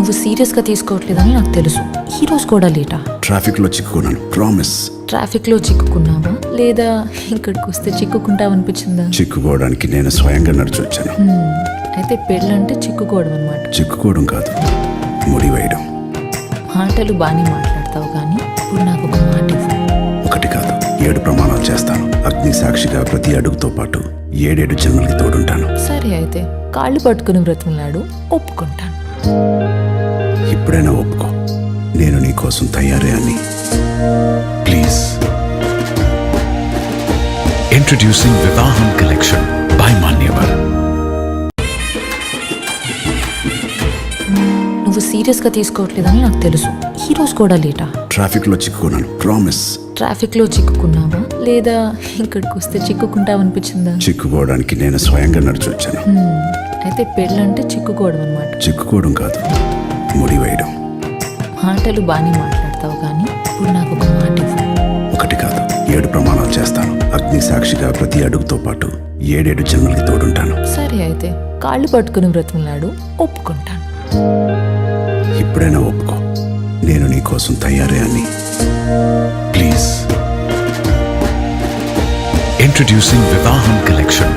నువ్వు సీరియస్గా తీసుకోవట్లేదని నాకు తెలుసు. ఈ రోజు కూడా లేటా? ట్రాఫిక్లో చిక్కుకున్నాను, ప్రామిస్. ట్రాఫిక్లో చిక్కుకున్నావా లేదా ఇక్కడికి వస్తే చిక్కుకుంటావనిపించిందా? చిక్కుకోవడానికి నేను స్వయంగా నడిచి వచ్చాను. అయితే పెళ్ళంటే చిక్కుకోవడం అనమాట. చిక్కుకోవడం కాదు, ముడి వేయడం. మాటలు బాగానే మాట్లాడతావు కానీ ఇప్పుడు నాకు ఒక మాట ఇవ్వు. ఒకటి కాదు, 7 ప్రమాణాలు చేస్తాను. అగ్ని సాక్షిగా ప్రతి అడుగుతో పాటు 7 జన్మలకి తోడుంటాను. సరే అయితే కాళ్ళు పట్టుకుని బ్రతిమలాడు, ఒప్పుకుంటాను. ఇప్పుడైనా ఒప్పుకో, నేను నీ కోసం తయారే అని. Please. Introducing Vivaham Collection by Manyavar. నువ్వు సీరియస్గా తీసుకోవట్లేదని నాకు తెలుసు. ఈ రోజు కూడా లేటా? ట్రాఫిక్లో చిక్కుకున్నాను, ప్రామిస్. ట్రాఫిక్లో చిక్కుకున్నావా లేదా ఇక్కడికి వస్తే చిక్కుకుంటావనిపించిందా? చిక్కుకోవడానికి నేను స్వయంగా నడిచి వచ్చాను. అయితే పెళ్ళంటే చిక్కుకోవడం అనమాట. చిక్కుకోవడం కాదు, ముడి వేయడం. మాటలు బాగానే మాట్లాడతావు కానీ ఇప్పుడు నాకు ఒక మాట ఇవ్వు. ఒకటి కాదు, 7 ప్రమాణాలు చేస్తాను. అగ్ని సాక్షిగా ప్రతి అడుగుతో పాటు 7 జన్మలకి తోడుంటాను. సరే అయితే కాళ్ళు పట్టుకుని బ్రతిమలాడు, ఒప్పుకుంటాను. ఇప్పుడైనా ఒప్పుకో, నేను నీ కోసం తయారే అని. Please. Introducing Vivaham Collection